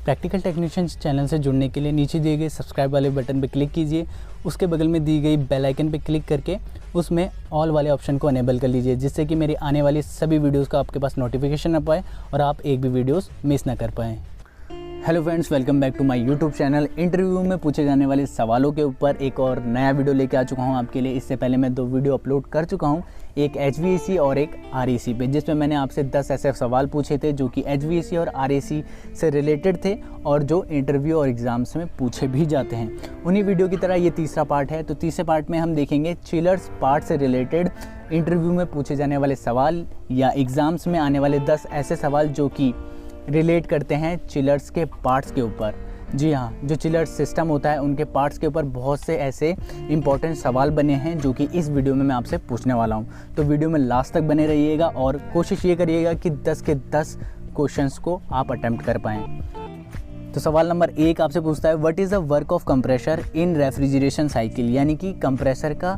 Practical technicians channel से जुड़ने के लिए नीचे दिए गए सब्सक्राइब वाले बटन पर क्लिक कीजिए। उसके बगल में दी गई बेल आइकन पर क्लिक करके उसमें ऑल वाले ऑप्शन को अनेबल कर लीजिए, जिससे कि मेरी आने वाली सभी वीडियोस का आपके पास नोटिफिकेशन आ पाए और आप एक भी वीडियोस मिस ना कर पाएँ। Hello friends, welcome back to my YouTube channel. Interview में पूछे जाने वाले सवालों के ऊपर एक और नया वीडियो लेके आ चुका हूं आपके लिए। इससे पहले मैं 2 वीडियो अपलोड कर चुका हूं, एक HVAC और एक RAC पे, जिसमें मैंने आपसे 10 ऐसे सवाल पूछे थे जो कि HVAC और RAC से रिलेटेड थे और जो इंटरव्यू और एग्ज़ाम्स में पूछे भी जाते हैं। उन्हीं वीडियो की तरह ये तीसरा पार्ट है। तो तीसरे पार्ट में हम देखेंगे चिलर्स पार्ट से रिलेटेड इंटरव्यू में पूछे जाने वाले सवाल या एग्ज़ाम्स में आने वाले 10 ऐसे सवाल जो कि रिलेट करते हैं चिलर्स के पार्ट्स के ऊपर। जी हाँ, जो चिलर सिस्टम होता है उनके पार्ट्स के ऊपर बहुत से ऐसे इंपॉर्टेंट सवाल बने हैं जो कि इस वीडियो में मैं आपसे पूछने वाला हूँ। तो वीडियो में लास्ट तक बने रहिएगा और कोशिश ये करिएगा कि 10 के 10 क्वेश्चंस को आप अटेम्प्ट कर पाएँ। तो सवाल नंबर 1 आपसे पूछता है, what is the work of compressor in refrigeration cycle, यानी कि कंप्रेसर का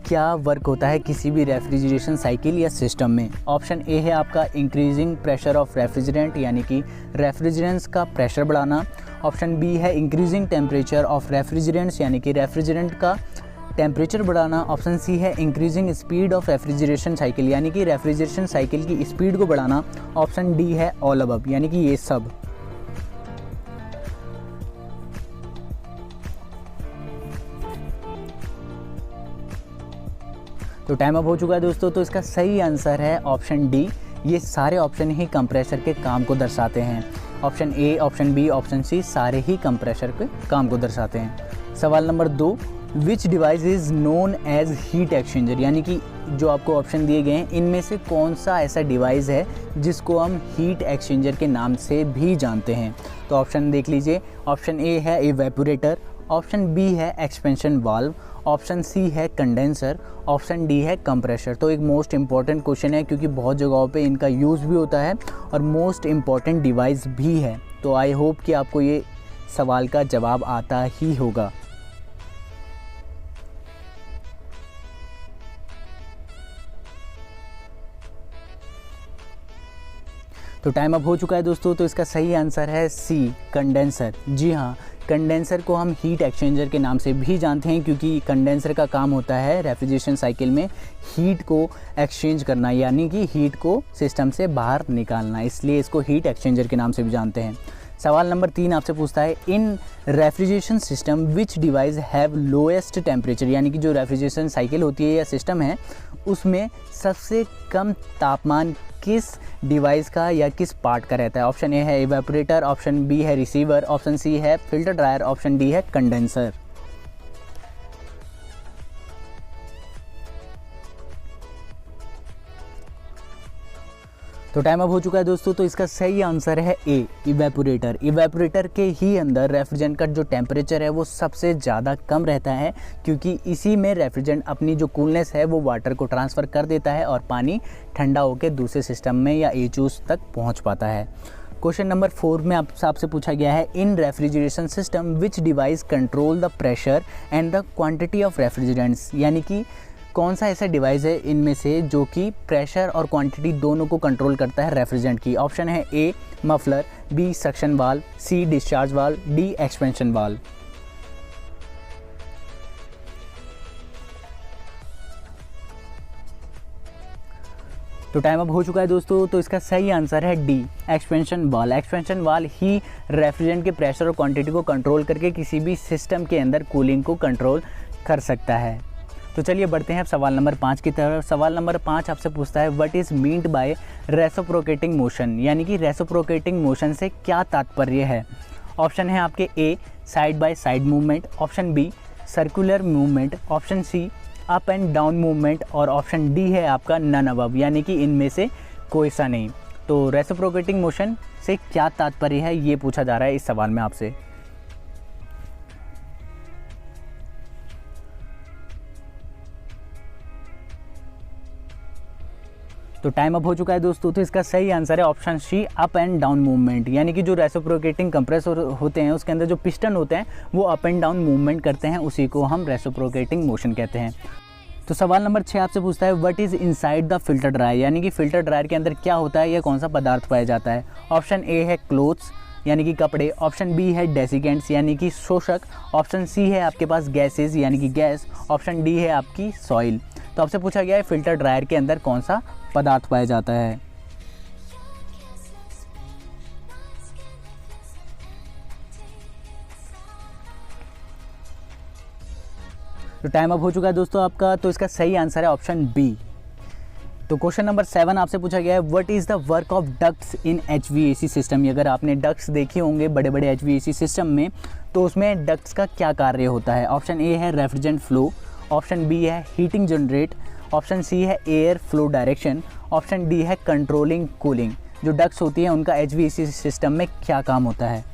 क्या वर्क होता है किसी भी रेफ्रिजरेशन साइकिल या सिस्टम में। ऑप्शन ए है आपका इंक्रीजिंग प्रेशर ऑफ रेफ्रिजरेंट, यानी कि रेफ्रिजरेंट्स का प्रेशर बढ़ाना। ऑप्शन बी है इंक्रीजिंग टेम्परेचर ऑफ रेफ्रिजरेंट्स, यानी कि रेफ्रिजरेंट का टेम्परेचर बढ़ाना। ऑप्शन सी है increasing speed of refrigeration cycle, यानी कि रेफ्रिजरेशन साइकिल की स्पीड को बढ़ाना। ऑप्शन डी है ऑल अबव, यानी कि ये सब। तो टाइम अप हो चुका है दोस्तों। तो इसका सही आंसर है ऑप्शन डी। ये सारे ऑप्शन ही कंप्रेसर के काम को दर्शाते हैं। Option A, option B, option C सारे ही कंप्रेसर के काम को दर्शाते हैं। सवाल number 2, which device is known as heat exchanger, यानी कि जो आपको ऑप्शन दिए गए हैं इनमें से कौन सा ऐसा डिवाइस है जिसको हम हीट एक्सचेंजर के नाम से भी जानते हैं। तो ऑप्शन देख लीजिए। ऑप्शन ए है इवेपोरेटर, ऑप्शन बी है एक्सपेंशन वाल्व, ऑप्शन सी है कंडेंसर, ऑप्शन डी है कंप्रेसर। तो एक मोस्ट इम्पॉर्टेंट क्वेश्चन है क्योंकि बहुत जगहों पे इनका यूज़ भी होता है और मोस्ट इम्पॉर्टेंट डिवाइस भी है। तो आई होप कि आपको ये सवाल का जवाब आता ही होगा। तो टाइम अप हो चुका है दोस्तों। तो इसका सही आंसर है सी, कंडेंसर। जी हाँ, कंडेंसर को हम हीट एक्सचेंजर के नाम से भी जानते हैं क्योंकि कंडेंसर का काम होता है रेफ्रिजरेशन साइकिल में हीट को एक्सचेंज करना, यानी कि हीट को सिस्टम से बाहर निकालना, इसलिए इसको हीट एक्सचेंजर के नाम से भी जानते हैं। सवाल नंबर 3 आपसे पूछता है, in refrigeration system which device have lowest temperature, यानी कि जो रेफ्रिजरेशन साइकिल होती है या सिस्टम है उसमें सबसे कम तापमान किस डिवाइस का या किस पार्ट का रहता है। ऑप्शन ए है इवेपोरेटर, ऑप्शन बी है रिसीवर, ऑप्शन सी है फिल्टर ड्रायर, ऑप्शन डी है कंडेंसर। तो टाइम अप हो चुका है दोस्तों। तो इसका सही आंसर है ए, इवेपोरेटर। इवेपोरेटर के ही अंदर रेफ्रिजरेंट का जो टेम्परेचर है वो सबसे ज़्यादा कम रहता है क्योंकि इसी में रेफ्रिजरेंट अपनी जो कूलनेस है वो वाटर को ट्रांसफ़र कर देता है और पानी ठंडा होकर दूसरे सिस्टम में या एचूस तक पहुंच पाता है। क्वेश्चन नंबर 4 में आपसे पूछा गया है, in refrigeration system which device control the pressure and the quantity of refrigerants, यानी कि कौन सा ऐसा डिवाइस है इनमें से जो कि प्रेशर और क्वांटिटी दोनों को कंट्रोल करता है रेफ्रिजरेंट की। ऑप्शन है A muffler, B suction valve, C discharge valve, D expansion valve. तो टाइम अप हो चुका है दोस्तों। तो इसका सही आंसर है D, expansion valve. Expansion valve ही रेफ्रिजरेंट के प्रेशर और क्वांटिटी को कंट्रोल करके किसी भी सिस्टम के अंदर कूलिंग को कंट्रोल कर सकता है। तो चलिए बढ़ते हैं अब सवाल नंबर 5 की तरफ। सवाल नंबर 5 आपसे पूछता है, what is meant by reciprocating motion, यानी कि रेसिप्रोकेटिंग मोशन से क्या तात्पर्य है। ऑप्शन है आपके A side by side movement, option B circular movement, option C up and down movement और ऑप्शन डी है आपका नन अबव, यानी कि इनमें से कोई सा नहीं। तो रेसिप्रोकेटिंग मोशन से क्या तात्पर्य है ये पूछा जा रहा है इस सवाल में आपसे। तो टाइम अप हो चुका है दोस्तों। तो इसका सही आंसर है option C, up and down movement, यानी कि जो रेसिप्रोकेटिंग कंप्रेसर होते हैं उसके अंदर जो पिस्टन होते हैं वो अप एंड डाउन मूवमेंट करते हैं, उसी को हम रेसिप्रोकेटिंग मोशन कहते हैं। तो सवाल नंबर 6 आपसे पूछता है, what is inside the filter dryer, यानी कि फिल्टर ड्रायर के अंदर क्या होता है या कौन सा पदार्थ पाया जाता है। ऑप्शन ए है क्लोथ्स, यानी कि कपड़े, ऑप्शन बी है डेसिकेंट्स यानी कि शोषक, ऑप्शन सी है आपके पास गैसेज यानी कि गैस, ऑप्शन डी है आपकी सॉइल। तो आपसे पूछा गया है फिल्टर ड्रायर के अंदर कौन सा पदार्थ पाया जाता है। तो टाइम अप हो चुका है दोस्तों आपका, तो इसका सही आंसर है ऑप्शन बी। तो क्वेश्चन नंबर 7 आपसे पूछा गया है what is the work of ducts in HVAC system. अगर आपने डक्ट्स देखे होंगे बड़े बड़े HVAC सिस्टम में, तो उसमें डक्ट्स का क्या कार्य होता है। ऑप्शन ए है रेफ्रिजरेंट फ्लो, ऑप्शन बी है हीटिंग जनरेट, ऑप्शन सी है air flow direction, option D है कंट्रोलिंग कूलिंग। जो डक्ट्स होती हैं उनका HVAC सिस्टम में क्या काम होता है।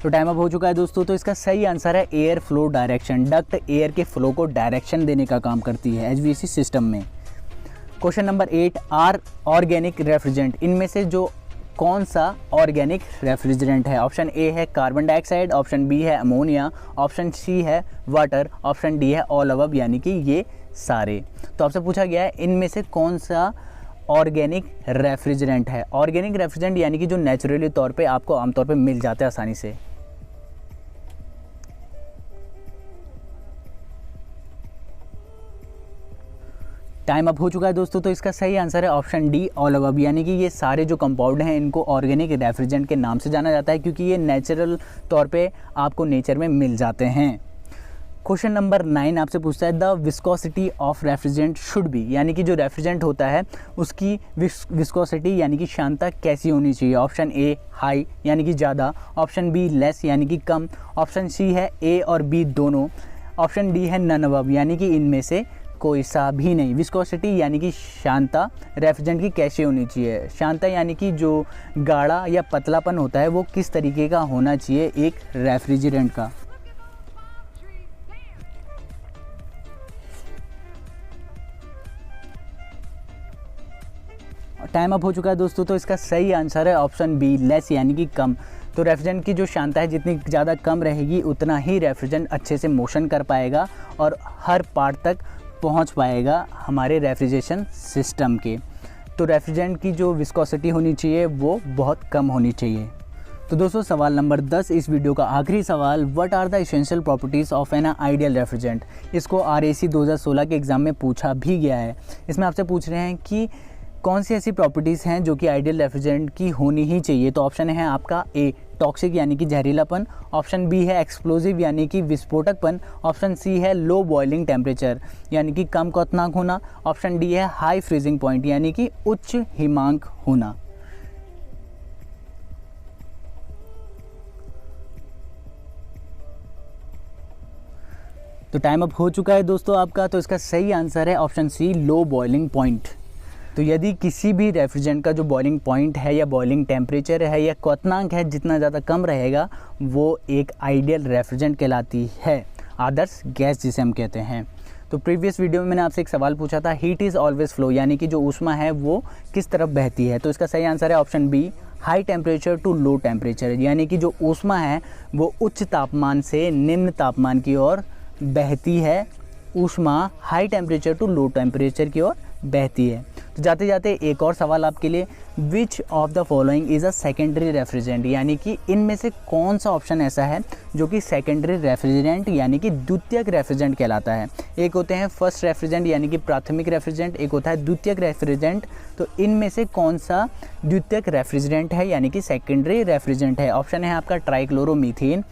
तो टाइम अप हो चुका है दोस्तों, तो इसका सही आंसर है air flow direction. Duct air के फ्लो को डायरेक्शन देने का काम करती है HVAC सिस्टम में। Question number 8 are organic refrigerant, इनमें से जो कौन सा ऑर्गेनिक रेफ्रिजरेंट है। ऑप्शन ए है कार्बन डाइऑक्साइड, ऑप्शन बी है अमोनिया, ऑप्शन सी है वाटर, ऑप्शन डी है ऑल अबव यानी कि ये सारे। तो आपसे पूछा गया है इनमें से कौन सा ऑर्गेनिक रेफ्रिजरेंट है। ऑर्गेनिक रेफ्रिजरेंट यानी कि जो नेचुरली तौर पे आपको आमतौर पे मिल जाता है आसानी से। टाइम अप हो चुका है दोस्तों, तो इसका सही आंसर है ऑप्शन डी ऑल अबव, यानी कि ये सारे जो कंपाउंड हैं इनको ऑर्गेनिक रेफ्रिजरेंट के नाम से जाना जाता है क्योंकि ये नेचुरल तौर पे आपको नेचर में मिल जाते हैं। क्वेश्चन नंबर 9 आपसे पूछता है the viscosity of refrigerant should be, यानी कि जो रेफ्रिजरेंट होता है उसकी विस्कोसिटी यानी कि श्यानता कैसी होनी चाहिए। ऑप्शन ए हाई यानी कि ज़्यादा, ऑप्शन बी लेस यानी कि कम, ऑप्शन सी है ए और बी दोनों, ऑप्शन डी है नन अबव यानी कि इनमें से कोई सा भी नहीं। विस्कोसिटी यानी कि श्यानता रेफ्रिजरेंट की कैसी होनी चाहिए। श्यानता यानी कि जो गाढ़ा या पतलापन होता है वो किस तरीके का होना चाहिए एक रेफ्रिजरेंट का। टाइम अप हो चुका है दोस्तों, तो इसका सही आंसर है ऑप्शन बी लेस यानी कि कम। तो रेफ्रिजरेंट की जो श्यानता है जितनी ज़्यादा कम रहेगी उतना ही रेफ्रिजरेंट अच्छे से मोशन कर पाएगा और हर पार्ट तक पहुंच पाएगा हमारे रेफ्रिजरेशन सिस्टम के। तो रेफ्रिजरेंट की जो विस्कोसिटी होनी चाहिए वो बहुत कम होनी चाहिए। तो दोस्तों सवाल नंबर 10 इस वीडियो का आखिरी सवाल, what are the essential properties of an ideal refrigerant. इसको RAC 2016 के एग्ज़ाम में पूछा भी गया है। इसमें आपसे पूछ रहे हैं कि कौन सी ऐसी प्रॉपर्टीज़ हैं जो कि आइडियल रेफ्रिजरेंट की होनी ही चाहिए। तो ऑप्शन है आपका ए टॉक्सिक यानी कि जहरीलापन, ऑप्शन बी है एक्सप्लोजिव यानी कि विस्फोटकपन, ऑप्शन सी है लो बॉइलिंग टेम्परेचर यानी कि कम क्वथनांक होना, ऑप्शन डी है हाई फ्रीजिंग पॉइंट यानी कि उच्च हिमांक होना। तो टाइम अप हो चुका है दोस्तों आपका, तो इसका सही आंसर है option C low boiling point. तो यदि किसी भी रेफ्रिजरेंट का जो बॉइलिंग पॉइंट है या बॉइलिंग टेम्परेचर है या क्वथनांक है जितना ज़्यादा कम रहेगा वो एक आइडियल रेफ्रिजरेंट कहलाती है, आदर्श गैस जिसे हम कहते हैं। तो प्रीवियस वीडियो में मैंने आपसे एक सवाल पूछा था हीट इज़ ऑलवेज फ्लो, यानी कि जो ऊष्मा है वो किस तरफ बहती है। तो इसका सही आंसर है option B high temperature to low temperature, यानी कि जो ऊष्मा है वो उच्च तापमान से निम्न तापमान की ओर बहती है। ऊष्मा high temperature to low temperature की ओर बहती है। तो जाते जाते एक और सवाल आपके लिए, which of the following is a secondary refrigerant, यानी कि इनमें से कौन सा ऑप्शन ऐसा है जो कि सेकेंडरी रेफ्रिजरेंट यानी कि द्वितीयक रेफ्रिजरेंट कहलाता है। एक होते हैं फर्स्ट रेफ्रिजरेंट यानी कि प्राथमिक रेफ्रिजरेंट, एक होता है द्वितीयक रेफ्रिजरेंट। तो इनमें से कौन सा द्वितीयक रेफ्रिजरेंट है यानी कि सेकेंडरी रेफ्रिजरेंट है। ऑप्शन है आपका ट्राइक्लोरोमीथेन,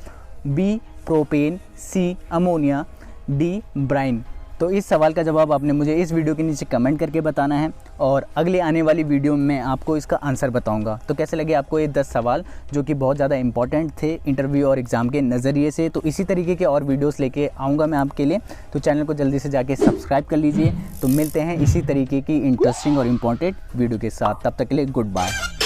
बी प्रोपेन, सी अमोनिया, डी ब्राइन। तो इस सवाल का जवाब आपने मुझे इस वीडियो के नीचे कमेंट करके बताना है और अगले आने वाली वीडियो में मैं आपको इसका आंसर बताऊंगा। तो कैसे लगे आपको ये 10 सवाल जो कि बहुत ज़्यादा इंपॉर्टेंट थे इंटरव्यू और एग्ज़ाम के नज़रिए से। तो इसी तरीके के और वीडियोस लेके आऊँगा मैं आपके लिए, तो चैनल को जल्दी से जाके सब्सक्राइब कर लीजिए। तो मिलते हैं इसी तरीके की इंटरेस्टिंग और इम्पॉर्टेंट वीडियो के साथ, तब तक के लिए गुड बाय।